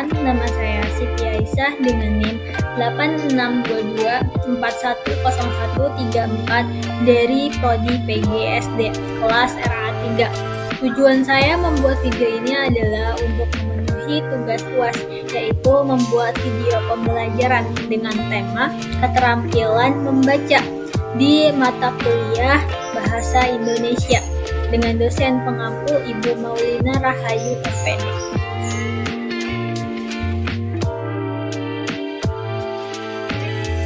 Perkenalkan, nama saya Siti Aisyah dengan NIM 8622410134 dari Prodi PGSD kelas RA3. Tujuan saya membuat video ini adalah untuk memenuhi tugas UAS, yaitu membuat video pembelajaran dengan tema keterampilan membaca di mata kuliah Bahasa Indonesia dengan dosen pengampu Ibu Maulina Rahayu MPD.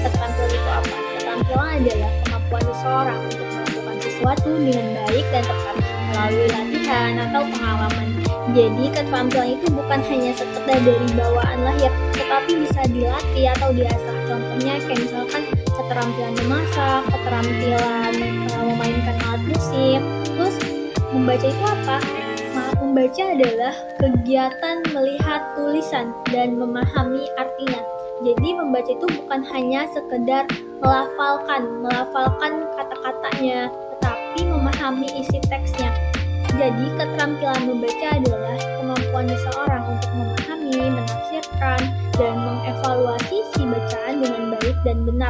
Keterampilan itu apa? Keterampilan adalah kemampuan seseorang untuk melakukan sesuatu dengan baik dan tepat melalui latihan atau pengalaman. Jadi keterampilan itu bukan hanya sekedar dari bawaan lahir, tetapi bisa dilatih atau diasah. Contohnya kayak misalkan keterampilan memasak, keterampilan memainkan alat musik. Terus membaca itu apa? Membaca adalah kegiatan melihat tulisan dan memahami artinya. Jadi membaca itu bukan hanya sekedar melafalkan kata-katanya, tetapi memahami isi teksnya. Jadi keterampilan membaca adalah kemampuan seseorang untuk memahami, menafsirkan, dan mengevaluasi si bacaan dengan baik dan benar.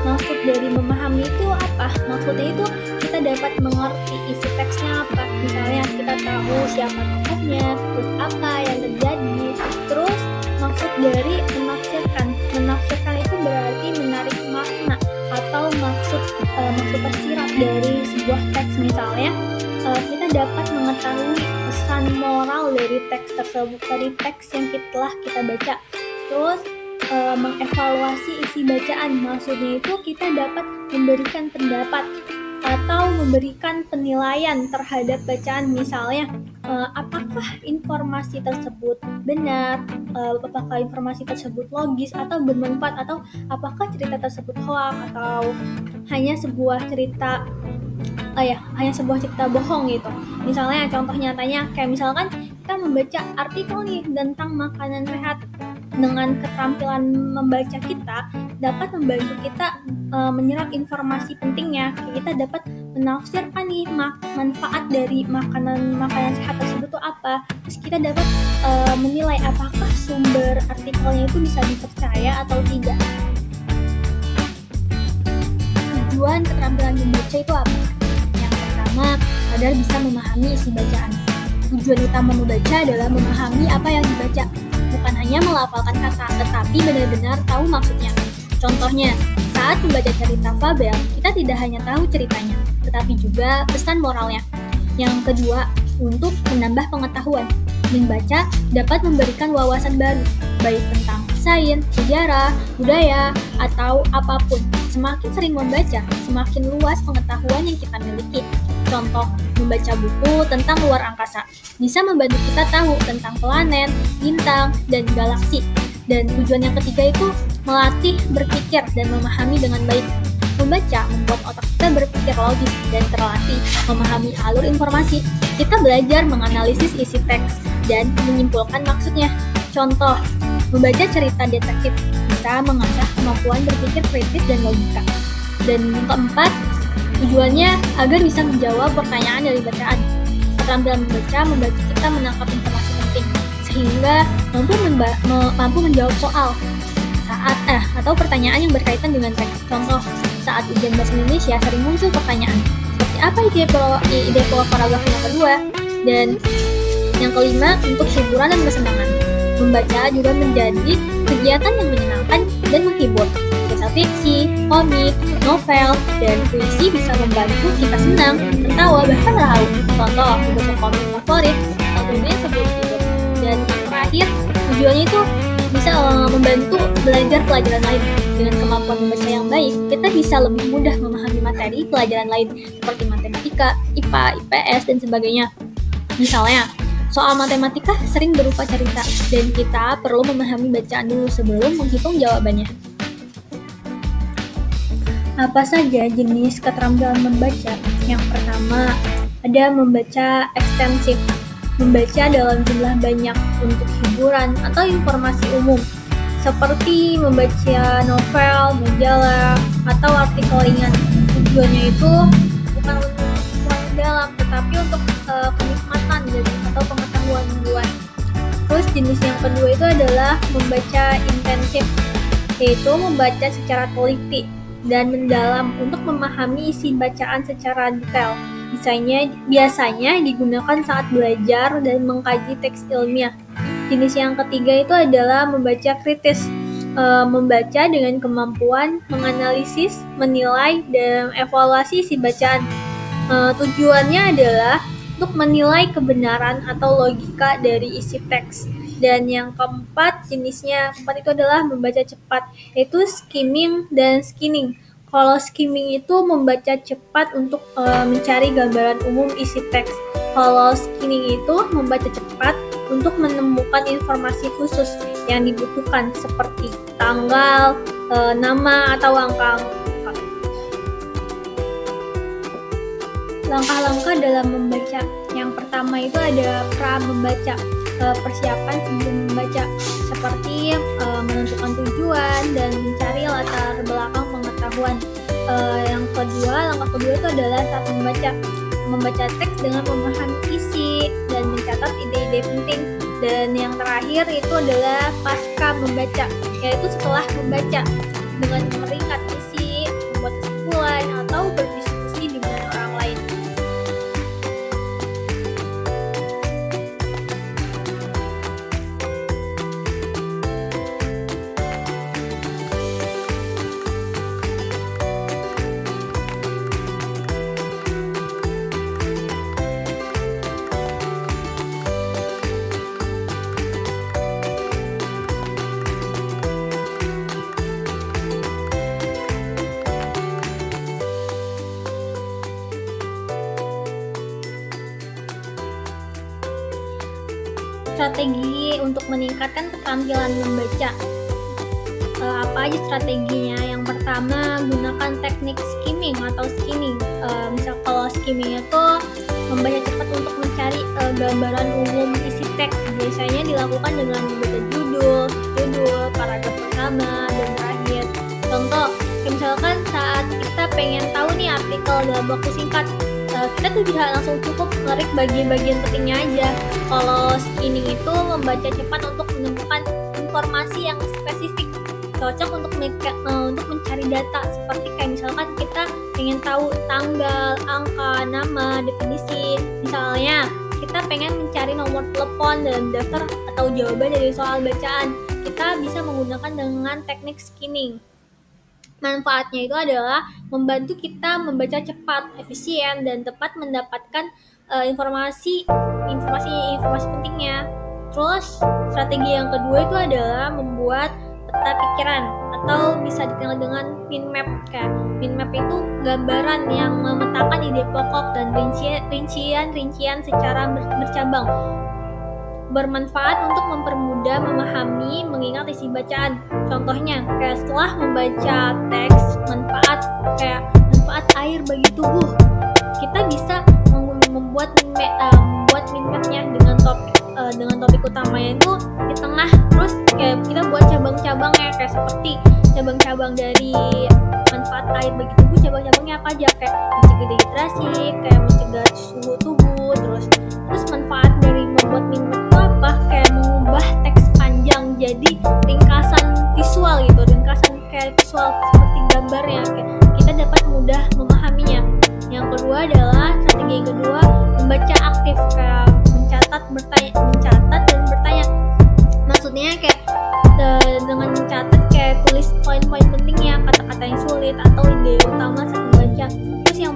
Maksud dari memahami itu apa? Maksudnya itu kita dapat mengerti isi teksnya apa. Misalnya kita tahu siapa tokohnya, terus apa yang terjadi. Terus maksud dari menafsirkan itu berarti menarik makna atau maksud tersirat dari sebuah teks. Misalnya kita dapat mengetahui pesan moral dari teks tersebut, dari teks yang telah kita baca. Terus mengevaluasi isi bacaan, maksudnya itu kita dapat memberikan pendapat atau memberikan penilaian terhadap bacaan. Misalnya apakah informasi tersebut benar, apakah informasi tersebut logis atau bermanfaat, atau apakah cerita tersebut hoax atau hanya sebuah cerita bohong gitu. Misalnya contoh nyatanya kayak misalkan kita membaca artikel nih tentang makanan sehat. Dengan keterampilan membaca kita dapat membantu kita menyerap informasi pentingnya. Kita dapat menafsirkan nih manfaat dari makanan sehat tersebut itu apa. Terus kita dapat menilai apakah sumber artikelnya itu bisa dipercaya atau tidak. Tujuan keterampilan membaca itu apa? Yang pertama adalah bisa memahami isi bacaan. Tujuan utama membaca adalah memahami apa yang dibaca, bukan hanya melafalkan kata, tetapi benar-benar tahu maksudnya. Contohnya, saat membaca cerita fabel, kita tidak hanya tahu ceritanya, tetapi juga pesan moralnya. Yang kedua, untuk menambah pengetahuan. Membaca dapat memberikan wawasan baru, baik tentang sains, sejarah, budaya, atau apapun. Semakin sering membaca, semakin luas pengetahuan yang kita miliki. Contoh, membaca buku tentang luar angkasa bisa membantu kita tahu tentang planet, bintang, dan galaksi. Dan tujuan yang ketiga itu melatih berpikir dan memahami dengan baik. Membaca membuat otak kita berpikir logis dan terlatih memahami alur informasi. Kita belajar menganalisis isi teks dan menyimpulkan maksudnya. Contoh, membaca cerita detektif bisa mengasah kemampuan berpikir kritis dan logika. Dan yang keempat, tujuannya agar bisa menjawab pertanyaan dari bacaan. Keterampilan membaca membantu kita menangkap informasi penting, sehingga mampu menjawab soal atau pertanyaan yang berkaitan dengan teks. Contoh, saat ujian bahasa Indonesia sering muncul pertanyaan seperti apa ide paragraf yang kedua. Dan yang kelima, untuk hiburan dan kesenangan. Membaca juga menjadi kegiatan yang menyenangkan dan menghibur. Kisah fiksi, komik, novel, dan puisi bisa membantu kita senang, tertawa, bahkan terharu. Contoh, membaca komik favorit tentunya sebelum tidur. Dan terakhir, tujuannya itu bisa membantu belajar pelajaran lain. Dengan kemampuan membaca yang baik, kita bisa lebih mudah memahami materi pelajaran lain seperti matematika, IPA, IPS, dan sebagainya. Misalnya, soal matematika sering berupa cerita, dan kita perlu memahami bacaan dulu sebelum menghitung jawabannya. Apa saja jenis keterampilan membaca? Yang pertama, ada membaca ekstensif. Membaca dalam jumlah banyak untuk hiburan atau informasi umum, seperti membaca novel, majalah, atau artikel ringan. Tujuannya itu bukan untuk pengetahuan dalam, tetapi untuk kenikmatan atau pengetahuan luas. Terus jenis yang kedua itu adalah membaca intensif, yaitu membaca secara teliti dan mendalam untuk memahami isi bacaan secara detail. Biasanya digunakan saat belajar dan mengkaji teks ilmiah. Jenis yang ketiga itu adalah membaca kritis, membaca dengan kemampuan menganalisis, menilai, dan evaluasi isi bacaan. Tujuannya adalah untuk menilai kebenaran atau logika dari isi teks. Dan yang keempat itu adalah membaca cepat, yaitu skimming dan scanning. Kalau skimming itu membaca cepat untuk mencari gambaran umum isi teks. Kalau scanning itu membaca cepat untuk menemukan informasi khusus yang dibutuhkan seperti tanggal, nama, atau angka. Langkah-langkah dalam membaca. Yang pertama itu ada pra membaca, persiapan sebelum membaca, seperti menentukan tujuan dan mencari latar belakang pengetahuan. Langkah kedua itu adalah saat membaca teks dengan memahami isi dan mencatat ide-ide penting. Dan yang terakhir itu adalah pasca membaca, yaitu setelah membaca dengan meringkas isi, membuat kesimpulan, atau berdiskusi dengan orang lain. Strategi untuk meningkatkan keterampilan membaca. Apa aja strateginya? Yang pertama, gunakan teknik skimming atau scanning. Misal kalau skimming itu membaca cepat untuk mencari gambaran umum isi teks. Biasanya dilakukan dengan membaca judul, paragraf pertama, dan terakhir. Contoh, misalkan saat kita pengen tahu nih artikel dalam waktu singkat, kita tuh bisa langsung cukup ngerik bagian-bagian pentingnya aja. Kalau scanning itu membaca cepat untuk menemukan informasi yang spesifik, cocok untuk mencari data, seperti kayak misalkan kita pengen tahu tanggal, angka, nama, definisi. Misalnya kita pengen mencari nomor telepon dalam daftar atau jawaban dari soal bacaan, kita bisa menggunakan dengan teknik scanning. Manfaatnya itu adalah membantu kita membaca cepat, efisien, dan tepat mendapatkan informasi pentingnya. Terus strategi yang kedua itu adalah membuat peta pikiran atau bisa dikenal dengan mind map. Mind map itu gambaran yang memetakan ide pokok dan rincian secara bercabang. Bermanfaat untuk mempermudah memahami, mengingat isi bacaan. Contohnya, kayak setelah membaca teks, manfaat air bagi tubuh, kita bisa membuat mind map-nya dengan topik utamanya itu di tengah. Terus kayak kita buat cabang-cabangnya, kayak seperti cabang-cabang dari manfaat air bagi tubuh. Cabang-cabangnya apa aja? Kayak mencegah dehidrasi, kayak mencegah suhu tubuh. Terus manfaat dari membuat mind map itu apa? Kayak mengubah teks panjang jadi ringkasan visual gitu, seperti gambarnya, kayak kita dapat mudah memahaminya. Yang kedua adalah strategi yang kedua, membaca aktif, kayak mencatat dan bertanya. Maksudnya kayak dengan mencatat, kayak tulis poin-poin pentingnya, kata-kata yang sulit atau ide utama saat membaca. Terus yang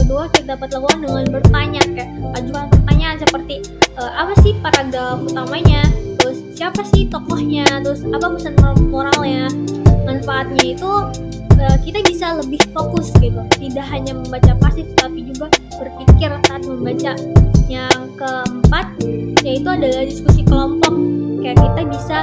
kedua kita dapat lakukan dengan bertanya, kayak ajukan pertanyaan seperti apa sih paragraf utamanya, terus siapa sih tokohnya, terus apa pesan moralnya. Manfaatnya itu kita bisa lebih fokus gitu, tidak hanya membaca pasif tapi juga berpikir saat membaca. Yang keempat yaitu adalah diskusi kelompok, kayak kita bisa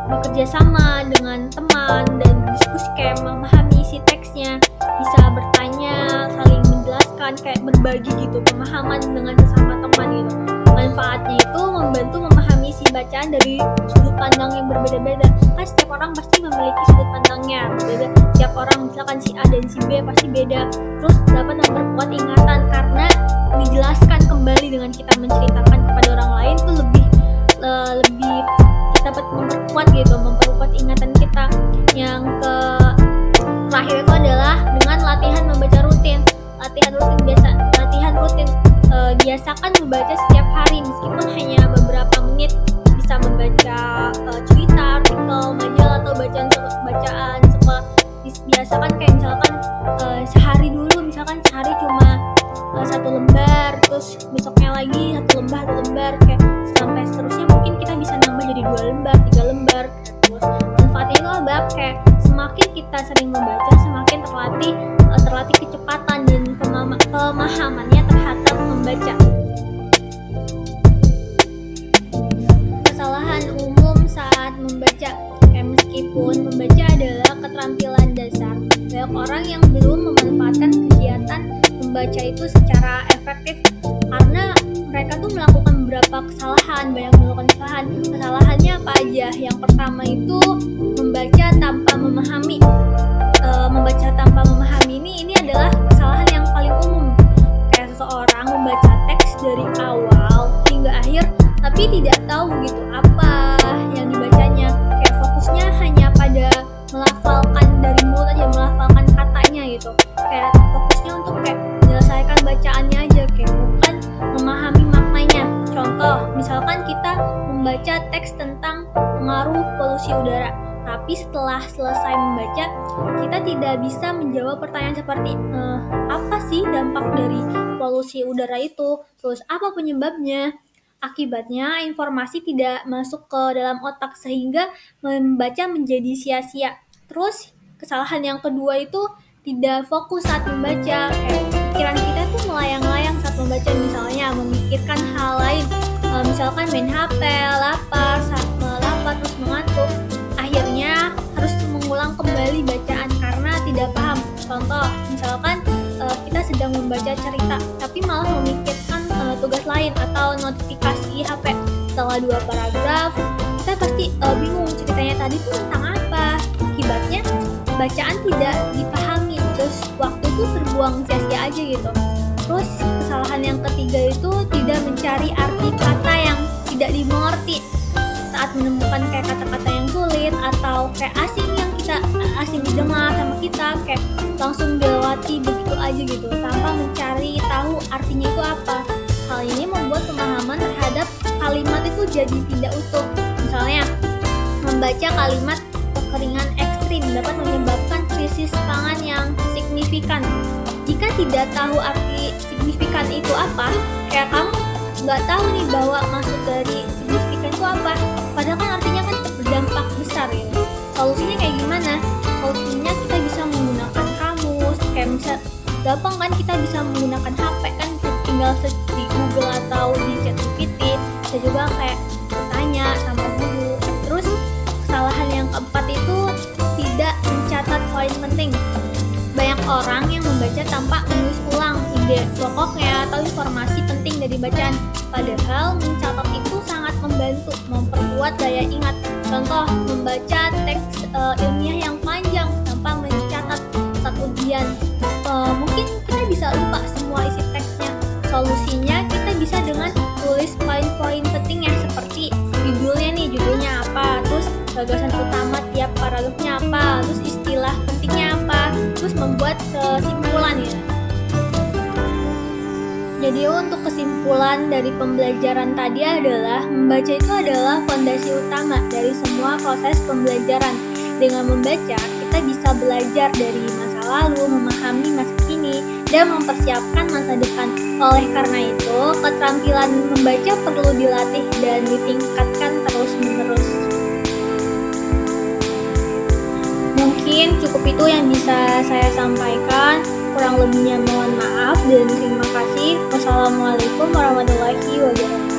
bekerja sama dengan teman dan diskusi, kayak memahami isi teksnya, bisa bertanya, saling menjelaskan, kayak berbagi gitu pemahaman dengan sesama teman gitu. Manfaatnya itu membantu memahami isi bacaan dari sudut pandang yang berbeda-beda. Kan setiap orang pasti memiliki sudut pandangnya berbeda. Setiap orang, misalkan si A dan si B pasti beda. Terus dapat memperkuat ingatan karena dijelaskan kembali dengan kita menceritakan kepada orang lain tuh lebih kita memperkuat ingatan kita. Yang terakhir itu adalah dengan latihan membaca rutin. Biasakan membaca setiap hari meskipun hanya beberapa menit. Bisa membaca cerita, artikel, majalah atau bacaan sekolah. Biasakan kayak misalkan sehari cuma satu lembar, terus besoknya lagi satu lembar kayak sampai seterusnya. Mungkin kita bisa nambah jadi 2 lembar, 3 lembar. Terus manfaatnya itu apa? Kayak semakin kita sering membaca, semakin terlatih kecepatan dan pemahamannya terhadap membaca. Kesalahan umum saat membaca. Meskipun membaca adalah keterampilan dasar, banyak orang yang belum memanfaatkan kegiatan membaca itu secara efektif karena mereka tuh melakukan beberapa kesalahan. Kesalahannya apa aja? Yang pertama itu membaca tanpa memahami. Membaca tanpa memahami ini adalah kesalahan yang paling umum. Kayak seseorang membaca teks dari awal hingga akhir tapi tidak tahu gitu apa yang dibacanya. Kayak fokusnya hanya pada melafalkan dari mulut aja, melafalkan katanya gitu. Kayak fokusnya untuk kayak menyelesaikan bacaannya aja, kayak bukan memahami maknanya. Contoh, misalkan kita membaca teks tentang pengaruh polusi udara, tapi setelah selesai membaca, kita tidak bisa menjawab pertanyaan seperti apa sih dampak dari polusi udara itu? Terus apa penyebabnya? Akibatnya informasi tidak masuk ke dalam otak sehingga membaca menjadi sia-sia. Terus kesalahan yang kedua itu tidak fokus saat membaca. Pikiran kita tuh melayang-layang saat membaca, misalnya memikirkan hal lain. Misalkan main HP, lapar, terus mengantuk. Akhirnya harus mengulang kembali bacaan karena tidak paham. Contoh, misalkan kita sedang membaca cerita tapi malah memikirkan tugas lain atau notifikasi HP. Setelah 2 paragraf, kita pasti bingung ceritanya tadi tuh tentang apa. Akibatnya bacaan tidak dipahami, terus waktu tuh terbuang sia-sia aja gitu. Terus kesalahan yang ketiga itu tidak mencari arti kata yang tidak dimengerti. Saat menemukan kayak kata-kata yang sulit atau kayak asing didengar sama kita, kayak langsung dilewati begitu aja gitu tanpa mencari tahu artinya itu apa. Hal ini membuat pemahaman terhadap kalimat itu jadi tidak utuh. Misalnya, membaca kalimat kekeringan ekstrim dapat menyebabkan krisis pangan yang signifikan. Jika tidak tahu arti signifikan itu apa, kayak kamu nggak tahu nih bahwa maksud dari signifikan itu apa, padahal kan artinya kan berdampak besar ya. Solusinya kayak gimana? Solusinya kita bisa menggunakan kamus, kayak misal gampang kan kita bisa menggunakan HP kan, tinggal search di Google atau di ChatGPT. Bisa juga kayak bertanya sama guru. Terus kesalahan yang keempat itu tidak mencatat poin penting. Banyak orang yang membaca tanpa menulis ulang ide pokoknya atau informasi penting dari bacaan. Padahal mencatat itu sangat membantu memperkuat daya ingat. Contoh, membaca teks ilmiah yang panjang tanpa mencatat saat ujian. Mungkin kita bisa lupa semua isi teksnya. Solusinya kita bisa dengan tulis poin-poin pentingnya seperti judulnya apa, terus gagasan utama tiap paragrafnya apa, terus istilah pentingnya apa, terus membuat kesimpulan ya. Jadi untuk kesimpulan dari pembelajaran tadi adalah membaca itu adalah fondasi utama dari semua proses pembelajaran. Dengan membaca, kita bisa belajar dari masa lalu, memahami masa kini, dan mempersiapkan masa depan. Oleh karena itu, keterampilan membaca perlu dilatih dan ditingkatkan terus-menerus. Mungkin cukup itu yang bisa saya sampaikan. Kurang lebihnya mohon maaf dan terima kasih. Wassalamualaikum warahmatullahi wabarakatuh.